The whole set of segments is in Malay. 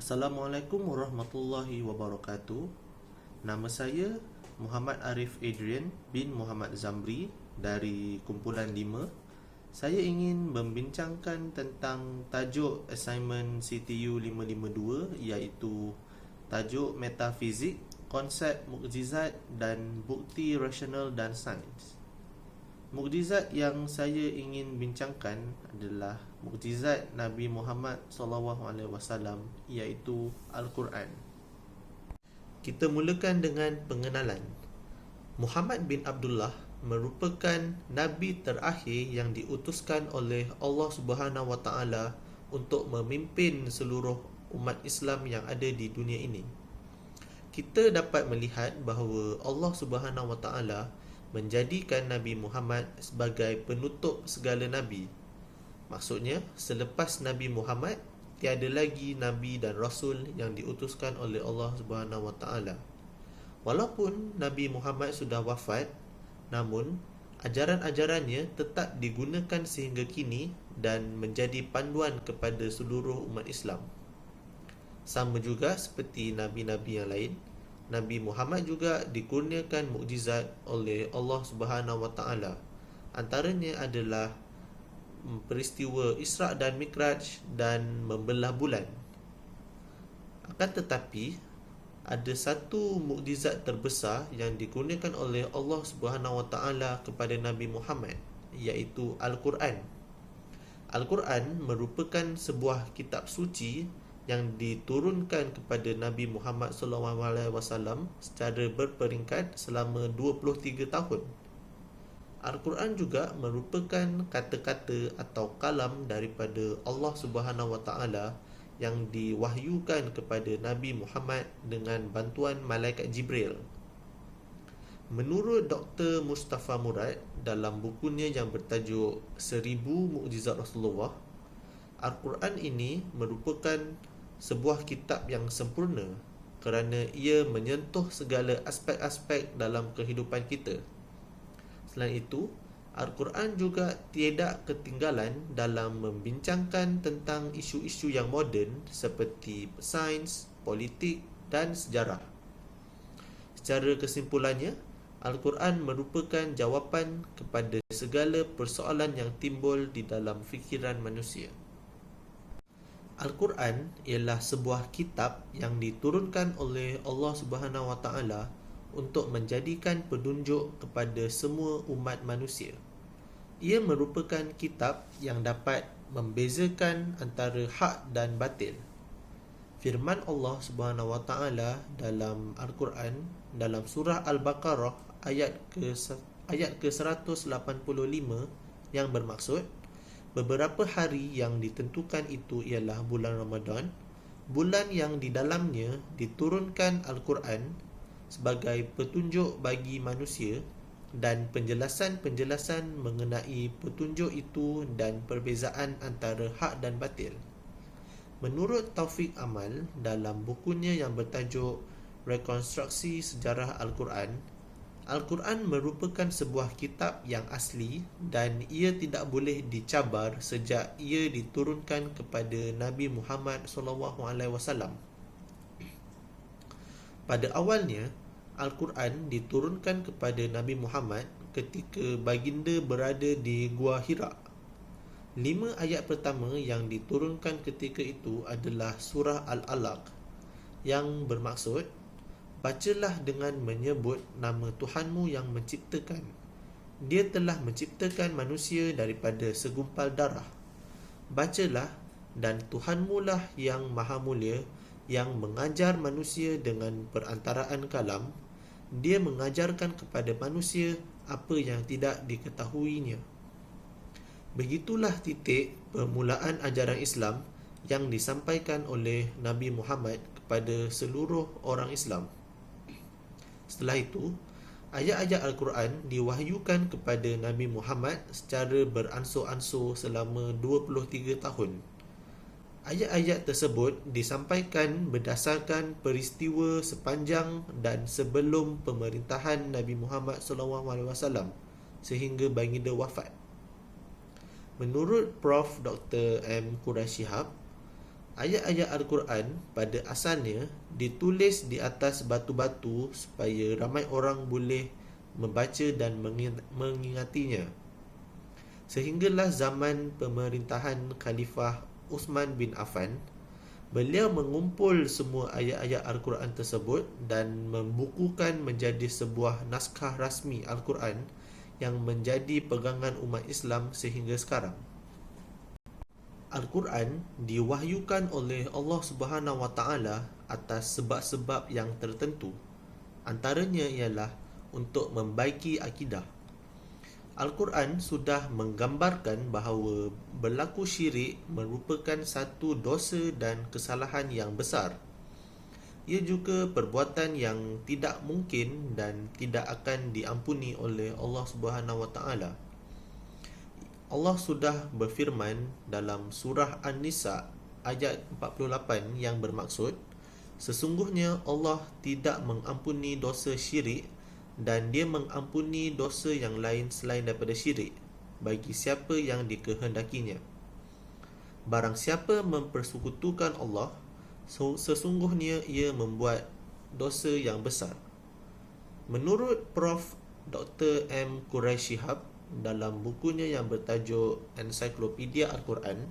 Assalamualaikum warahmatullahi wabarakatuh. Nama saya Muhammad Arif Adrian bin Muhammad Zamri dari Kumpulan 5. Saya ingin membincangkan tentang tajuk assignment CTU 552, iaitu tajuk Metafizik, Konsep Mukjizat dan Bukti Rasional dan Sains. Mukjizat yang saya ingin bincangkan adalah mukjizat Nabi Muhammad SAW, iaitu Al-Quran. Kita mulakan dengan pengenalan. Muhammad bin Abdullah merupakan Nabi terakhir yang diutuskan oleh Allah Subhanahu Wa Taala untuk memimpin seluruh umat Islam yang ada di dunia ini. Kita dapat melihat bahawa Allah Subhanahu Wa Taala menjadikan Nabi Muhammad sebagai penutup segala Nabi. Maksudnya, selepas Nabi Muhammad, tiada lagi Nabi dan Rasul yang diutuskan oleh Allah Subhanahu Wa Taala. Walaupun Nabi Muhammad sudah wafat, namun ajaran-ajarannya tetap digunakan sehingga kini dan menjadi panduan kepada seluruh umat Islam. Sama juga seperti Nabi-Nabi yang lain, Nabi Muhammad juga dikurniakan mukjizat oleh Allah Subhanahu Wa Taala. Antaranya adalah peristiwa Isra' dan Mikraj dan membelah bulan. Akan tetapi, ada satu mukjizat terbesar yang dikurniakan oleh Allah Subhanahu Wa Taala kepada Nabi Muhammad, iaitu Al-Quran. Al-Quran merupakan sebuah kitab suci yang diturunkan kepada Nabi Muhammad SAW secara berperingkat selama 23 tahun. Al-Quran juga merupakan kata-kata atau kalam daripada Allah Subhanahu Wa Taala yang diwahyukan kepada Nabi Muhammad dengan bantuan malaikat Jibril. Menurut Dr. Mustafa Murad dalam bukunya yang bertajuk 1000 Mukjizat Rasulullah, Al-Quran ini merupakan sebuah kitab yang sempurna kerana ia menyentuh segala aspek-aspek dalam kehidupan kita. Selain itu, Al-Quran juga tidak ketinggalan dalam membincangkan tentang isu-isu yang moden seperti sains, politik dan sejarah. Secara kesimpulannya, Al-Quran merupakan jawapan kepada segala persoalan yang timbul di dalam fikiran manusia. Al-Quran ialah sebuah kitab yang diturunkan oleh Allah Subhanahu Wa Taala untuk menjadikan penunjuk kepada semua umat manusia. Ia merupakan kitab yang dapat membezakan antara hak dan batil. Firman Allah Subhanahu Wa Taala dalam Al-Quran dalam surah Al-Baqarah ayat ke-185 yang bermaksud, beberapa hari yang ditentukan itu ialah bulan Ramadan, bulan yang di dalamnya diturunkan Al-Quran sebagai petunjuk bagi manusia, dan penjelasan-penjelasan mengenai petunjuk itu dan perbezaan antara hak dan batil. Menurut Taufik Amal dalam bukunya yang bertajuk Rekonstruksi Sejarah Al-Quran, Al-Quran merupakan sebuah kitab yang asli dan ia tidak boleh dicabar sejak ia diturunkan kepada Nabi Muhammad SAW. Pada awalnya, Al-Quran diturunkan kepada Nabi Muhammad ketika baginda berada di Gua Hira. 5 ayat pertama yang diturunkan ketika itu adalah surah Al-Alaq yang bermaksud, bacalah dengan menyebut nama Tuhanmu yang menciptakan. Dia telah menciptakan manusia daripada segumpal darah. Bacalah, dan Tuhanmu lah yang maha mulia, yang mengajar manusia dengan perantaraan kalam. Dia mengajarkan kepada manusia apa yang tidak diketahuinya. Begitulah titik permulaan ajaran Islam yang disampaikan oleh Nabi Muhammad kepada seluruh orang Islam. Setelah itu, ayat-ayat Al-Quran diwahyukan kepada Nabi Muhammad secara beransur-ansur selama 23 tahun. Ayat-ayat tersebut disampaikan berdasarkan peristiwa sepanjang dan sebelum pemerintahan Nabi Muhammad SAW sehingga baginda wafat. Menurut Prof. Dr. M. Quraish Shihab, Ayat-ayat Al-Quran pada asalnya ditulis di atas batu-batu supaya ramai orang boleh membaca dan mengingatinya. Sehinggalah zaman pemerintahan Khalifah Uthman bin Affan, beliau mengumpul semua ayat-ayat Al-Quran tersebut dan membukukan menjadi sebuah naskah rasmi Al-Quran yang menjadi pegangan umat Islam sehingga sekarang. Al-Quran diwahyukan oleh Allah Subhanahu Wa Taala atas sebab-sebab yang tertentu. Antaranya ialah untuk membaiki akidah. Al-Quran sudah menggambarkan bahawa berlaku syirik merupakan satu dosa dan kesalahan yang besar. Ia juga perbuatan yang tidak mungkin dan tidak akan diampuni oleh Allah Subhanahu Wa Taala. Allah sudah berfirman dalam surah An-Nisa ayat 48 yang bermaksud, sesungguhnya Allah tidak mengampuni dosa syirik dan dia mengampuni dosa yang lain selain daripada syirik bagi siapa yang dikehendakinya. Barang siapa mempersekutukan Allah, sesungguhnya ia membuat dosa yang besar. Menurut Prof. Dr. M. Quraish Shihab dalam bukunya yang bertajuk Ensiklopedia Al-Quran,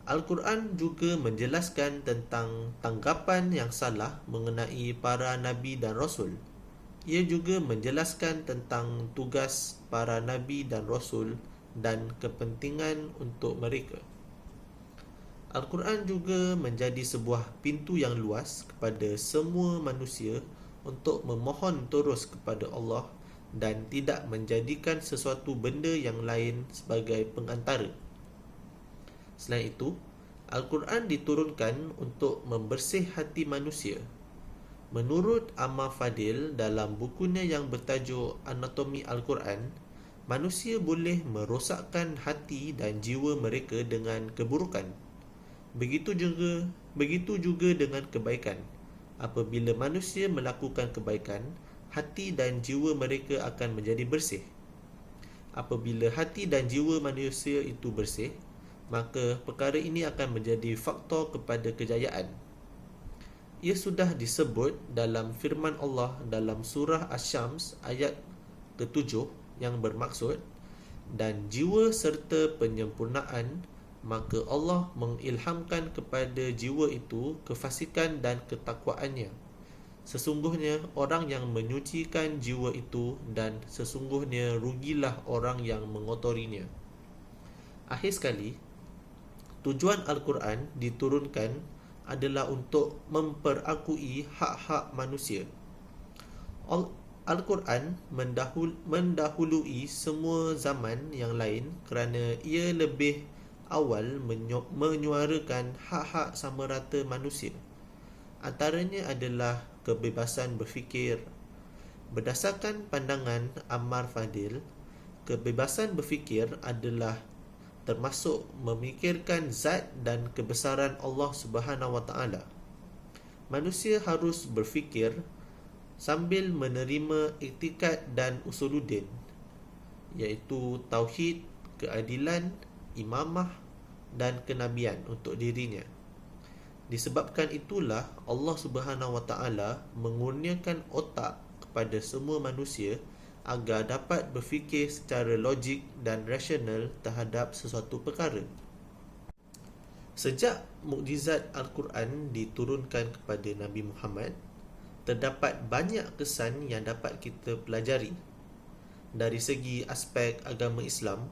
Al-Quran juga menjelaskan tentang tanggapan yang salah mengenai para Nabi dan Rasul. Ia juga menjelaskan tentang tugas para Nabi dan Rasul dan kepentingan untuk mereka. Al-Quran juga menjadi sebuah pintu yang luas kepada semua manusia untuk memohon terus kepada Allah dan tidak menjadikan sesuatu benda yang lain sebagai pengantara. Selain itu, Al-Quran diturunkan untuk membersih hati manusia. Menurut Ammar Fadil dalam bukunya yang bertajuk Anatomi Al-Quran, manusia boleh merosakkan hati dan jiwa mereka dengan keburukan. Begitu juga dengan kebaikan. Apabila manusia melakukan kebaikan, hati dan jiwa mereka akan menjadi bersih. Apabila hati dan jiwa manusia itu bersih, maka perkara ini akan menjadi faktor kepada kejayaan. Ia sudah disebut dalam firman Allah dalam surah Asy-Syams ayat ke-7 yang bermaksud, dan jiwa serta penyempurnaan, maka Allah mengilhamkan kepada jiwa itu kefasikan dan ketakwaannya. Sesungguhnya orang yang menyucikan jiwa itu dan sesungguhnya rugilah orang yang mengotorinya. Akhir sekali, tujuan Al-Quran diturunkan adalah untuk memperakui hak-hak manusia. Al-Quran mendahului semua zaman yang lain kerana ia lebih awal menyuarakan hak-hak sama rata manusia. Antaranya adalah kebebasan berfikir. Berdasarkan pandangan Ammar Fadil, kebebasan berfikir adalah termasuk memikirkan zat dan kebesaran Allah Subhanahu Wa Taala. Manusia harus berfikir sambil menerima iktikad dan usuluddin, iaitu tauhid, keadilan, imamah dan kenabian untuk dirinya. Disebabkan itulah Allah Subhanahu Wa Taala mengurniakan otak kepada semua manusia agar dapat berfikir secara logik dan rasional terhadap sesuatu perkara. Sejak mukjizat Al-Quran diturunkan kepada Nabi Muhammad, terdapat banyak kesan yang dapat kita pelajari. Dari segi aspek agama Islam,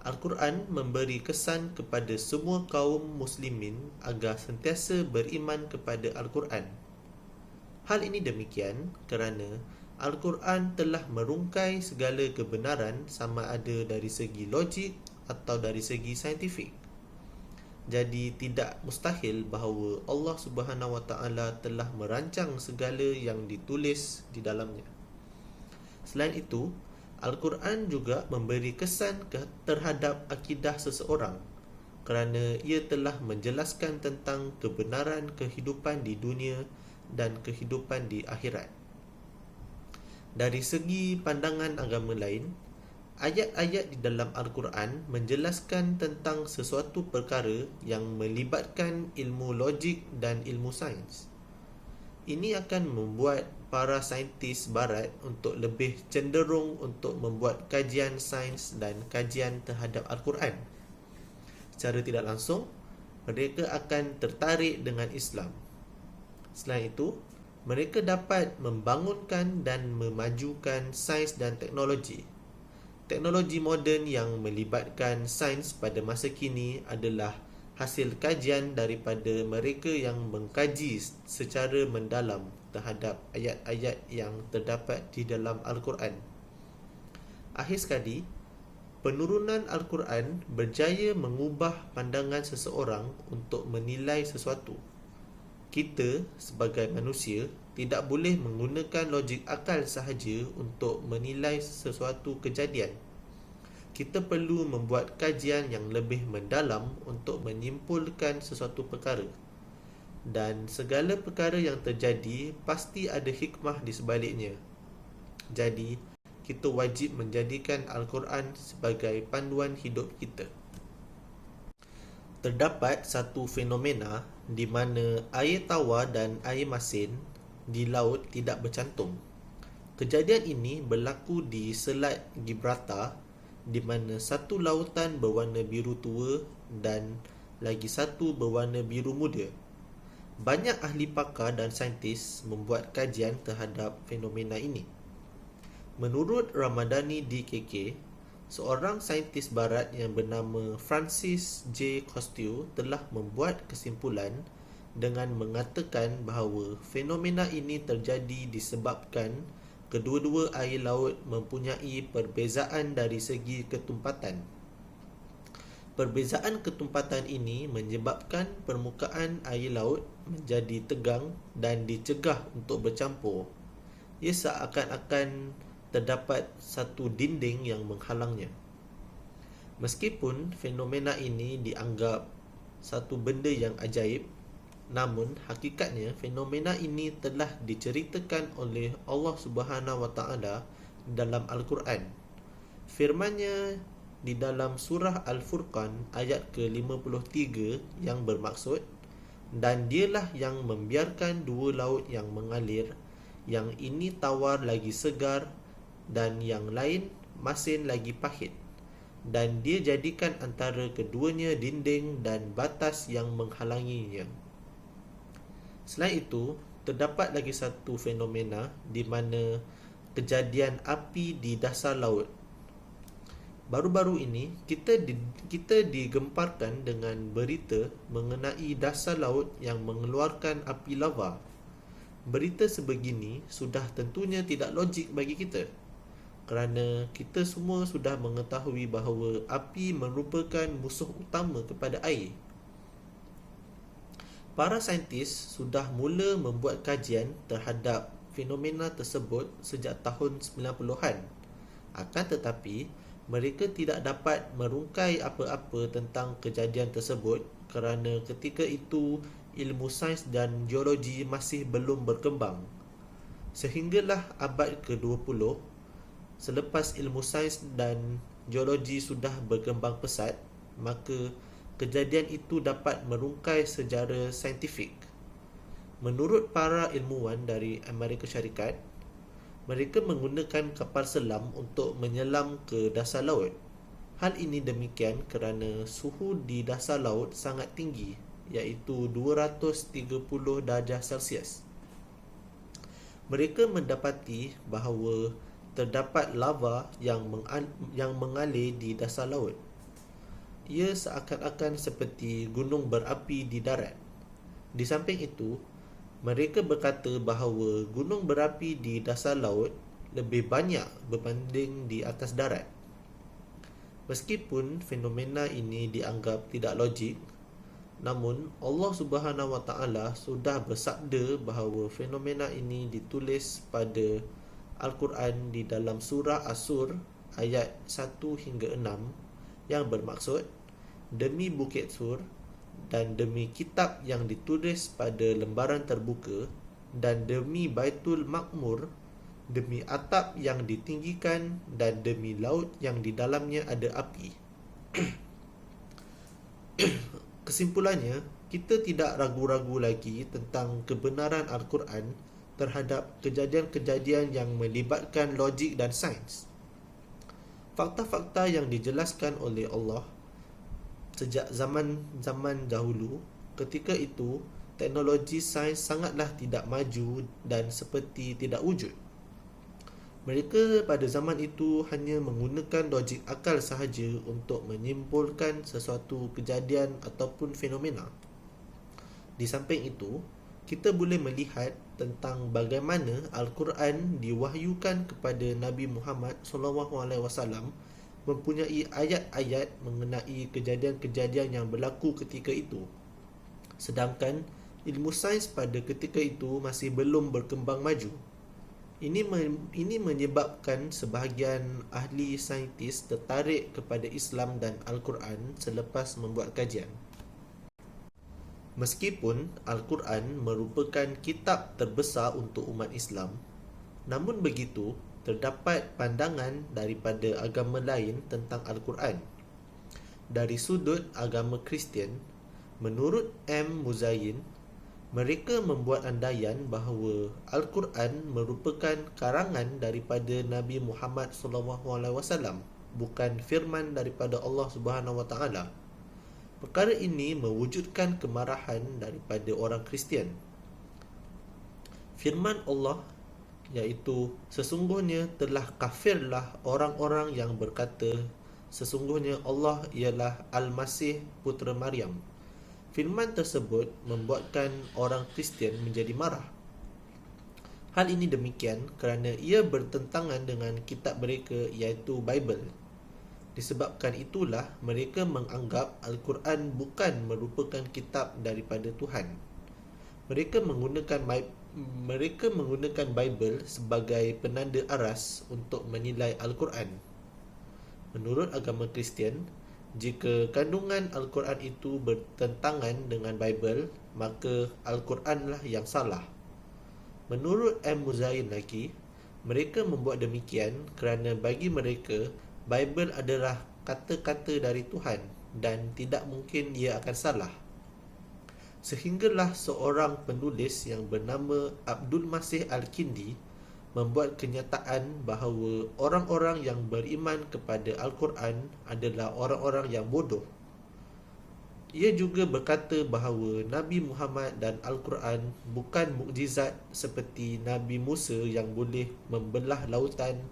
Al-Quran memberi kesan kepada semua kaum muslimin agar sentiasa beriman kepada Al-Quran. Hal ini demikian kerana Al-Quran telah merungkai segala kebenaran sama ada dari segi logik atau dari segi saintifik. Jadi tidak mustahil bahawa Allah Subhanahu Wa Taala telah merancang segala yang ditulis di dalamnya. Selain itu, Al-Quran juga memberi kesan terhadap akidah seseorang kerana ia telah menjelaskan tentang kebenaran kehidupan di dunia dan kehidupan di akhirat. Dari segi pandangan agama lain, Ayat-ayat di dalam Al-Quran menjelaskan tentang sesuatu perkara yang melibatkan ilmu logik dan ilmu sains. Ini akan membuat para saintis barat untuk lebih cenderung untuk membuat kajian sains dan kajian terhadap Al-Quran. Secara tidak langsung, mereka akan tertarik dengan Islam. Selain itu, mereka dapat membangunkan dan memajukan sains dan teknologi. Teknologi moden yang melibatkan sains pada masa kini adalah hasil kajian daripada mereka yang mengkaji secara mendalam terhadap ayat-ayat yang terdapat di dalam Al-Quran. Akhir sekali, penurunan Al-Quran berjaya mengubah pandangan seseorang untuk menilai sesuatu. Kita sebagai manusia tidak boleh menggunakan logik akal sahaja untuk menilai sesuatu kejadian. Kita perlu membuat kajian yang lebih mendalam untuk menyimpulkan sesuatu perkara. Dan segala perkara yang terjadi pasti ada hikmah di sebaliknya. Jadi, kita wajib menjadikan Al-Quran sebagai panduan hidup kita. Terdapat satu fenomena di mana air tawar dan air masin di laut tidak bercantum. Kejadian ini berlaku di Selat Gibraltar, di mana satu lautan berwarna biru tua dan lagi satu berwarna biru muda. Banyak ahli pakar dan saintis membuat kajian terhadap fenomena ini. Menurut Ramadhani DKK, seorang saintis barat yang bernama Francis J. Costello telah membuat kesimpulan dengan mengatakan bahawa fenomena ini terjadi disebabkan kedua-dua air laut mempunyai perbezaan dari segi ketumpatan. Perbezaan ketumpatan ini menyebabkan permukaan air laut menjadi tegang dan dicegah untuk bercampur. Ia seakan-akan terdapat satu dinding yang menghalangnya. Meskipun fenomena ini dianggap satu benda yang ajaib, namun hakikatnya fenomena ini telah diceritakan oleh Allah Subhanahu Wa Taala dalam Al-Quran. Firman-Nya di dalam surah Al-Furqan ayat ke-53 yang bermaksud, dan dialah yang membiarkan dua laut yang mengalir, yang ini tawar lagi segar dan yang lain masin lagi pahit, dan dia jadikan antara keduanya dinding dan batas yang menghalanginya. Selain itu, terdapat lagi satu fenomena di mana kejadian api di dasar laut. Baru-baru ini, kita digemparkan dengan berita mengenai dasar laut yang mengeluarkan api lava. Berita sebegini sudah tentunya tidak logik bagi kita, kerana kita semua sudah mengetahui bahawa api merupakan musuh utama kepada air. Para saintis sudah mula membuat kajian terhadap fenomena tersebut sejak tahun 90-an. Akan tetapi, mereka tidak dapat merungkai apa-apa tentang kejadian tersebut kerana ketika itu ilmu sains dan geologi masih belum berkembang. Sehinggalah abad ke-20, selepas ilmu sains dan geologi sudah berkembang pesat, maka kejadian itu dapat merungkai secara saintifik. Menurut para ilmuwan dari Amerika Syarikat, mereka menggunakan kapal selam untuk menyelam ke dasar laut. Hal ini demikian kerana suhu di dasar laut sangat tinggi, iaitu 230 darjah Celsius. Mereka mendapati bahawa terdapat lava yang mengalir di dasar laut. Ia seakan-akan seperti gunung berapi di darat. Di samping itu, mereka berkata bahawa gunung berapi di dasar laut lebih banyak berbanding di atas darat. Meskipun fenomena ini dianggap tidak logik, namun Allah Subhanahu Wa Taala sudah bersabda bahawa fenomena ini ditulis pada Al-Quran di dalam surah As-Sur ayat 1 hingga 6 yang bermaksud, demi Bukit Sur dan demi kitab yang ditulis pada lembaran terbuka dan demi Baitul Ma'mur demi atap yang ditinggikan dan demi laut yang di dalamnya ada api. Kesimpulannya, kita tidak ragu-ragu lagi tentang kebenaran Al-Quran terhadap kejadian-kejadian yang melibatkan logik dan sains. Fakta-fakta yang dijelaskan oleh Allah sejak zaman-zaman dahulu, ketika itu teknologi sains sangatlah tidak maju dan seperti tidak wujud. Mereka pada zaman itu hanya menggunakan logik akal sahaja untuk menyimpulkan sesuatu kejadian ataupun fenomena. Di samping itu, kita boleh melihat tentang bagaimana Al-Quran diwahyukan kepada Nabi Muhammad SAW mempunyai ayat-ayat mengenai kejadian-kejadian yang berlaku ketika itu. Sedangkan ilmu sains pada ketika itu masih belum berkembang maju. Ini menyebabkan sebahagian ahli saintis tertarik kepada Islam dan Al-Quran selepas membuat kajian. Meskipun Al-Quran merupakan kitab terbesar untuk umat Islam, namun begitu, terdapat pandangan daripada agama lain tentang Al-Quran. Dari sudut agama Kristian, menurut M. Muzayyin, mereka membuat andaian bahawa Al-Quran merupakan karangan daripada Nabi Muhammad SAW, bukan firman daripada Allah SWT. Perkara ini mewujudkan kemarahan daripada orang Kristian. Firman Allah iaitu, sesungguhnya telah kafirlah orang-orang yang berkata sesungguhnya Allah ialah Al-Masih putera Maryam. Firman tersebut membuatkan orang Kristian menjadi marah. Hal ini demikian kerana ia bertentangan dengan kitab mereka iaitu Bible. Disebabkan itulah mereka menganggap Al-Quran bukan merupakan kitab daripada Tuhan. Mereka menggunakan Bible sebagai penanda aras untuk menilai Al-Quran. Menurut agama Kristian, jika kandungan Al-Quran itu bertentangan dengan Bible, maka Al-Quranlah yang salah. Menurut M. Muzayyin lagi, mereka membuat demikian kerana bagi mereka Bible adalah kata-kata dari Tuhan dan tidak mungkin ia akan salah. Sehinggalah seorang penulis yang bernama Abdul Masih Al-Kindi membuat kenyataan bahawa orang-orang yang beriman kepada Al-Quran adalah orang-orang yang bodoh. Ia juga berkata bahawa Nabi Muhammad dan Al-Quran bukan mukjizat seperti Nabi Musa yang boleh membelah lautan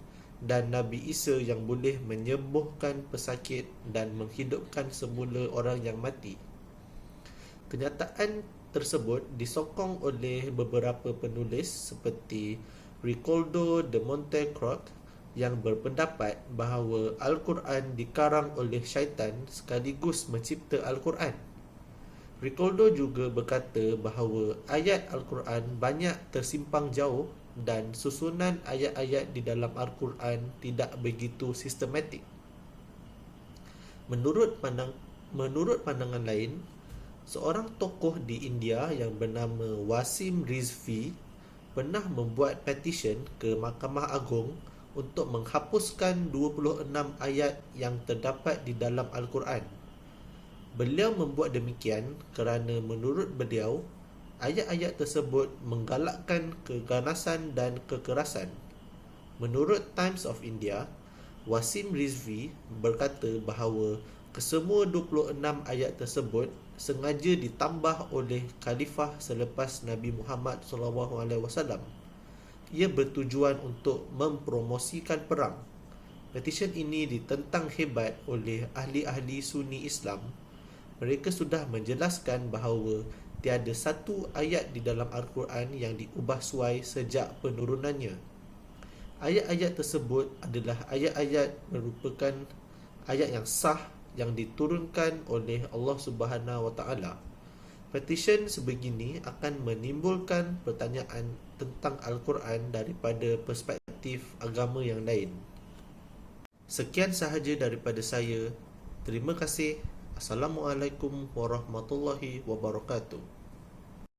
dan Nabi Isa yang boleh menyembuhkan pesakit dan menghidupkan semula orang yang mati. Kenyataan tersebut disokong oleh beberapa penulis seperti Ricardo de Montecroc yang berpendapat bahawa Al-Quran dikarang oleh syaitan sekaligus mencipta Al-Quran. Ricardo juga berkata bahawa ayat Al-Quran banyak tersimpang jauh dan susunan ayat-ayat di dalam Al-Quran tidak begitu sistematik. Menurut pandangan lain, seorang tokoh di India yang bernama Wasim Rizvi pernah membuat petisyen ke Mahkamah Agung untuk menghapuskan 26 ayat yang terdapat di dalam Al-Quran. Beliau membuat demikian kerana menurut beliau, ayat-ayat tersebut menggalakkan keganasan dan kekerasan. Menurut Times of India, Wasim Rizvi berkata bahawa kesemua 26 ayat tersebut sengaja ditambah oleh khalifah selepas Nabi Muhammad SAW. Ia bertujuan untuk mempromosikan perang. Petisyen ini ditentang hebat oleh ahli-ahli Sunni Islam. Mereka sudah menjelaskan bahawa tiada satu ayat di dalam Al-Quran yang diubah suai sejak penurunannya. Ayat-ayat tersebut adalah ayat-ayat merupakan ayat yang sah yang diturunkan oleh Allah Subhanahu Wa Taala. Petisyen sebegini akan menimbulkan pertanyaan tentang Al-Quran daripada perspektif agama yang lain. Sekian sahaja daripada saya. Terima kasih. Assalamualaikum warahmatullahi wabarakatuh.